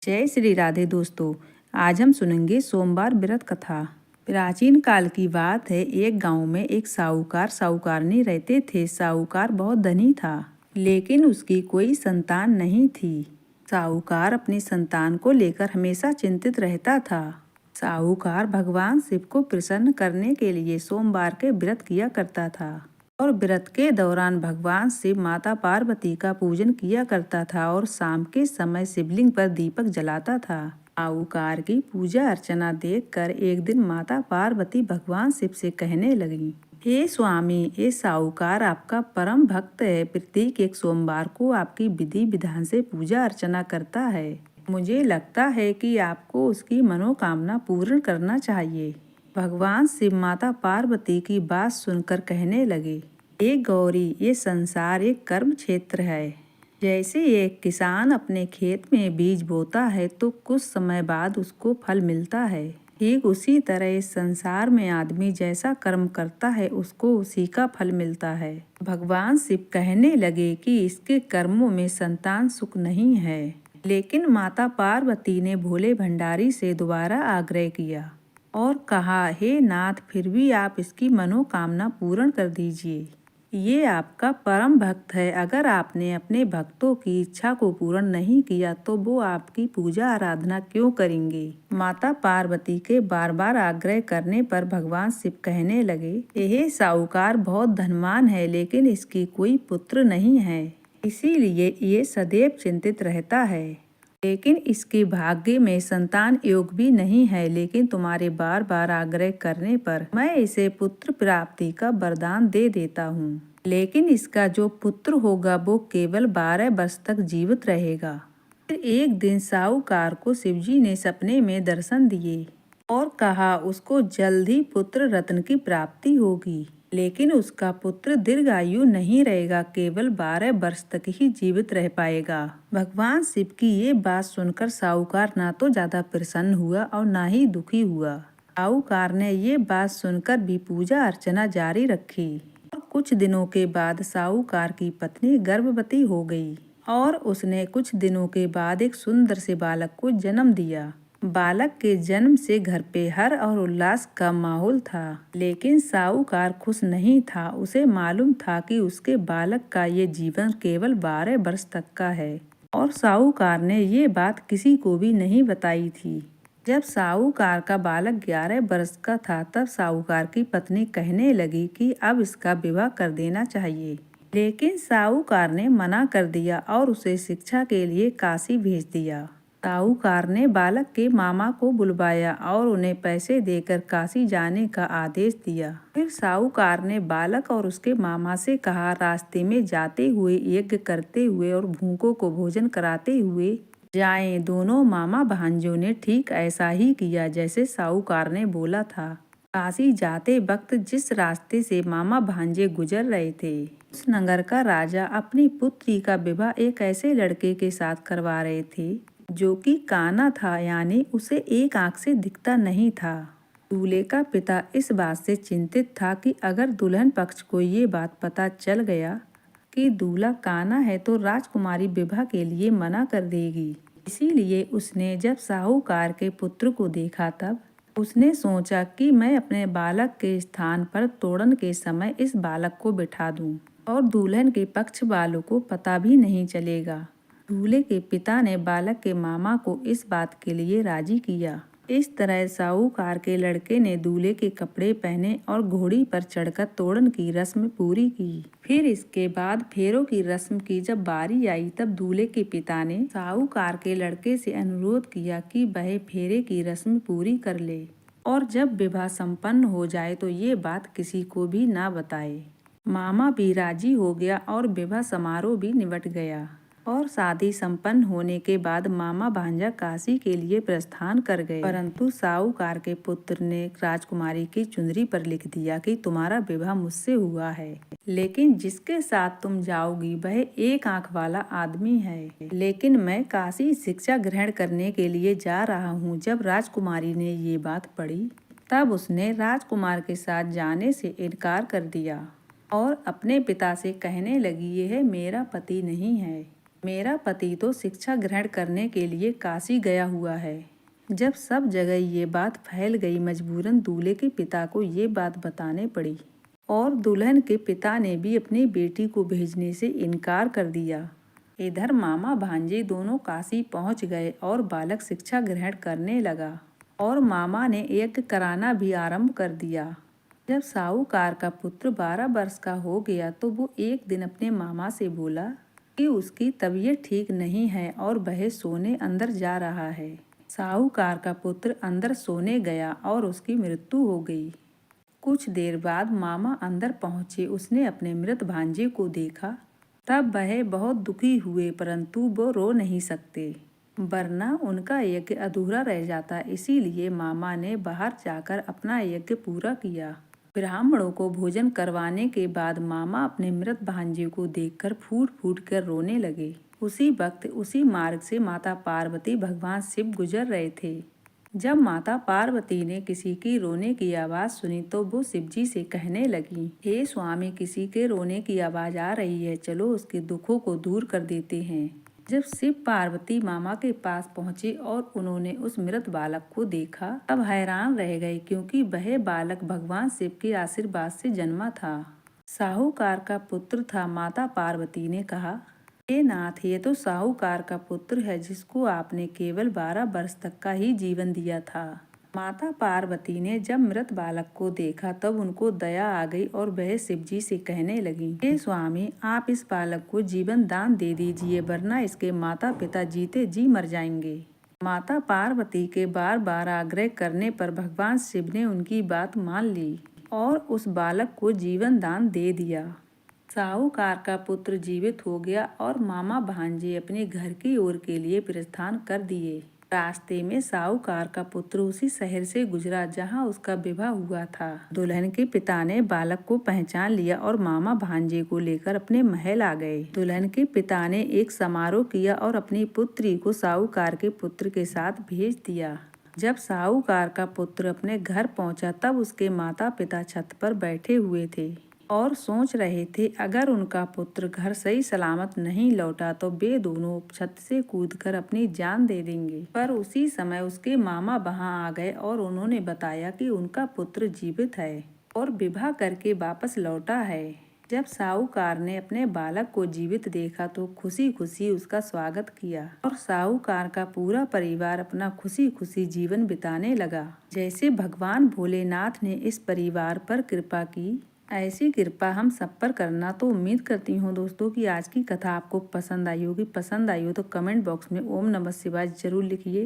जय श्री राधे दोस्तों। आज हम सुनेंगे सोमवार व्रत कथा। प्राचीन काल की बात है। एक गांव में एक साहूकार साहूकारनी रहते थे। साहूकार बहुत धनी था, लेकिन उसकी कोई संतान नहीं थी। साहूकार अपनी संतान को लेकर हमेशा चिंतित रहता था। साहूकार भगवान शिव को प्रसन्न करने के लिए सोमवार के व्रत किया करता था और व्रत के दौरान भगवान शिव माता पार्वती का पूजन किया करता था और शाम के समय शिवलिंग पर दीपक जलाता था। साहूकार की पूजा अर्चना देखकर एक दिन माता पार्वती भगवान शिव से कहने लगी, हे स्वामी, ये साहूकार आपका परम भक्त है। प्रत्येक एक सोमवार को आपकी विधि विधान से पूजा अर्चना करता है। मुझे लगता है कि आपको उसकी मनोकामना पूर्ण करना चाहिए। भगवान शिव माता पार्वती की बात सुनकर कहने लगे, एक गौरी, ये संसार एक कर्म क्षेत्र है। जैसे एक किसान अपने खेत में बीज बोता है तो कुछ समय बाद उसको फल मिलता है, ठीक उसी तरह इस संसार में आदमी जैसा कर्म करता है उसको उसी का फल मिलता है। भगवान शिव कहने लगे कि इसके कर्मों में संतान सुख नहीं है, लेकिन माता पार्वती ने भोले भंडारी से दोबारा आग्रह किया और कहा, हे नाथ, फिर भी आप इसकी मनोकामना पूर्ण कर दीजिए। ये आपका परम भक्त है। अगर आपने अपने भक्तों की इच्छा को पूर्ण नहीं किया तो वो आपकी पूजा आराधना क्यों करेंगे। माता पार्वती के बार बार आग्रह करने पर भगवान शिव कहने लगे, यह साहूकार बहुत धनवान है, लेकिन इसकी कोई पुत्र नहीं है, इसीलिए ये सदैव चिंतित रहता है। लेकिन इसके भाग्य में संतान योग भी नहीं है, लेकिन तुम्हारे बार बार आग्रह करने पर मैं इसे पुत्र प्राप्ति का वरदान दे देता हूँ। लेकिन इसका जो पुत्र होगा वो केवल 12 वर्ष तक जीवित रहेगा। फिर एक दिन साहूकार को शिवजी ने सपने में दर्शन दिए और कहा उसको जल्द ही पुत्र रत्न की प्राप्ति होगी, लेकिन उसका पुत्र दीर्घायु नहीं रहेगा, केवल 12 वर्ष तक ही जीवित रह पाएगा। भगवान शिव की ये बात सुनकर साहूकार ना तो ज्यादा प्रसन्न हुआ और ना ही दुखी हुआ। साहूकार ने ये बात सुनकर भी पूजा अर्चना जारी रखी और कुछ दिनों के बाद साहूकार की पत्नी गर्भवती हो गई और उसने कुछ दिनों के बाद एक सुंदर से बालक को जन्म दिया। बालक के जन्म से घर पे हर और उल्लास का माहौल था, लेकिन साहूकार खुश नहीं था। उसे मालूम था कि उसके बालक का ये जीवन केवल 12 वर्ष तक का है और साहूकार ने ये बात किसी को भी नहीं बताई थी। जब साहूकार का बालक 11 वर्ष का था तब साहूकार की पत्नी कहने लगी कि अब इसका विवाह कर देना चाहिए, लेकिन साहूकार ने मना कर दिया और उसे शिक्षा के लिए काशी भेज दिया। साहूकार ने बालक के मामा को बुलवाया और उन्हें पैसे देकर काशी जाने का आदेश दिया। फिर साहूकार ने बालक और उसके मामा से कहा, रास्ते में जाते हुए यज्ञ करते हुए और भूखों को भोजन कराते हुए जाएं। दोनों मामा भांजों ने ठीक ऐसा ही किया जैसे साहूकार ने बोला था। काशी जाते वक्त जिस रास्ते से मामा भांजे गुजर रहे थे, उस नगर का राजा अपनी पुत्री का विवाह एक ऐसे लड़के के साथ करवा रहे थे जो कि काना था, यानी उसे एक आंख से दिखता नहीं था। दूल्हे का पिता इस बात से चिंतित था कि अगर दुल्हन पक्ष को ये बात पता चल गया कि दूल्हा काना है तो राजकुमारी विवाह के लिए मना कर देगी। इसीलिए उसने जब साहूकार के पुत्र को देखा तब उसने सोचा कि मैं अपने बालक के स्थान पर तोड़न के समय इस बालक को बिठा दूं और दुल्हन के पक्ष वालों को पता भी नहीं चलेगा। दूल्हे के पिता ने बालक के मामा को इस बात के लिए राजी किया। इस तरह साहूकार के लड़के ने दूल्हे के कपड़े पहने और घोड़ी पर चढ़कर तोड़न की रस्म पूरी की। फिर इसके बाद फेरों की रस्म की जब बारी आई तब दूल्हे के पिता ने साहूकार के लड़के से अनुरोध किया कि वह फेरे की रस्म पूरी कर ले और जब विवाह संपन्न हो जाए तो ये बात किसी को भी ना बताए। मामा भी राजी हो गया और विवाह समारोह भी निपट गया और शादी संपन्न होने के बाद मामा भांजा काशी के लिए प्रस्थान कर गए। परंतु साहूकार के पुत्र ने राजकुमारी की चुनरी पर लिख दिया कि तुम्हारा विवाह मुझसे हुआ है, लेकिन जिसके साथ तुम जाओगी वह एक आंख वाला आदमी है। लेकिन मैं काशी शिक्षा ग्रहण करने के लिए जा रहा हूँ। जब राजकुमारी ने ये बात पढ़ी तब उसने राजकुमार के साथ जाने से इनकार कर दिया और अपने पिता से कहने लगी, यह मेरा पति नहीं है, मेरा पति तो शिक्षा ग्रहण करने के लिए काशी गया हुआ है। जब सब जगह ये बात फैल गई, मजबूरन दूल्हे के पिता को ये बात बताने पड़ी और दुल्हन के पिता ने भी अपनी बेटी को भेजने से इनकार कर दिया। इधर मामा भांजे दोनों काशी पहुंच गए और बालक शिक्षा ग्रहण करने लगा और मामा ने यज्ञ कराना भी आरंभ कर दिया। जब साहूकार का पुत्र 12 वर्ष का हो गया तो वो एक दिन अपने मामा से बोला कि उसकी तबीयत ठीक नहीं है और वह सोने अंदर जा रहा है। साहूकार का पुत्र अंदर सोने गया और उसकी मृत्यु हो गई। कुछ देर बाद मामा अंदर पहुंचे। उसने अपने मृत भांजे को देखा। तब वह बहुत दुखी हुए, परंतु वो रो नहीं सकते, वरना उनका यज्ञ अधूरा रह जाता। इसीलिए मामा ने बाहर जाकर अपना यज्ञ पूरा किया। ब्राह्मणों को भोजन करवाने के बाद मामा अपने मृत भांजे को देखकर फूट फूट कर रोने लगे। उसी वक्त उसी मार्ग से माता पार्वती भगवान शिव गुजर रहे थे। जब माता पार्वती ने किसी की रोने की आवाज़ सुनी तो वो शिव जी से कहने लगी, हे स्वामी, किसी के रोने की आवाज़ आ रही है, चलो उसके दुखों को दूर कर देते हैं। जब शिव पार्वती मामा के पास पहुंचे और उन्होंने उस मृत बालक को देखा, तब हैरान रह गए, क्योंकि वह बालक भगवान शिव के आशीर्वाद से जन्मा था। साहूकार का पुत्र था। माता पार्वती ने कहा, हे नाथ, ये तो साहूकार का पुत्र है जिसको आपने केवल 12 वर्ष तक का ही जीवन दिया था। माता पार्वती ने जब मृत बालक को देखा तब उनको दया आ गई और वह शिवजी से कहने लगी, हे स्वामी, आप इस बालक को जीवन दान दे दीजिए, वरना इसके माता पिता जीते जी मर जाएंगे। माता पार्वती के बार बार आग्रह करने पर भगवान शिव ने उनकी बात मान ली और उस बालक को जीवन दान दे दिया। साहूकार का पुत्र जीवित हो गया और मामा भांजे अपने घर की ओर के लिए प्रस्थान कर दिए। रास्ते में साहूकार का पुत्र उसी शहर से गुजरा जहां उसका विवाह हुआ था। दुल्हन के पिता ने बालक को पहचान लिया और मामा भांजे को लेकर अपने महल आ गए। दुल्हन के पिता ने एक समारोह किया और अपनी पुत्री को साहूकार के पुत्र के साथ भेज दिया। जब साहूकार का पुत्र अपने घर पहुंचा तब उसके माता पिता छत पर बैठे हुए थे और सोच रहे थे, अगर उनका पुत्र घर सही सलामत नहीं लौटा तो वे दोनों छत से कूदकर अपनी जान दे देंगे। पर उसी समय उसके मामा वहां आ गए और उन्होंने बताया कि उनका पुत्र जीवित है और विवाह करके वापस लौटा है। जब साहूकार ने अपने बालक को जीवित देखा तो खुशी खुशी उसका स्वागत किया और साहूकार का पूरा परिवार अपना खुशी खुशी जीवन बिताने लगा। जैसे भगवान भोलेनाथ ने इस परिवार पर कृपा की, ऐसी कृपा हम सब पर करना। तो उम्मीद करती हूँ दोस्तों कि आज की कथा आपको पसंद आई होगी। पसंद आई हो तो कमेंट बॉक्स में ओम नमः शिवाय जरूर लिखिए।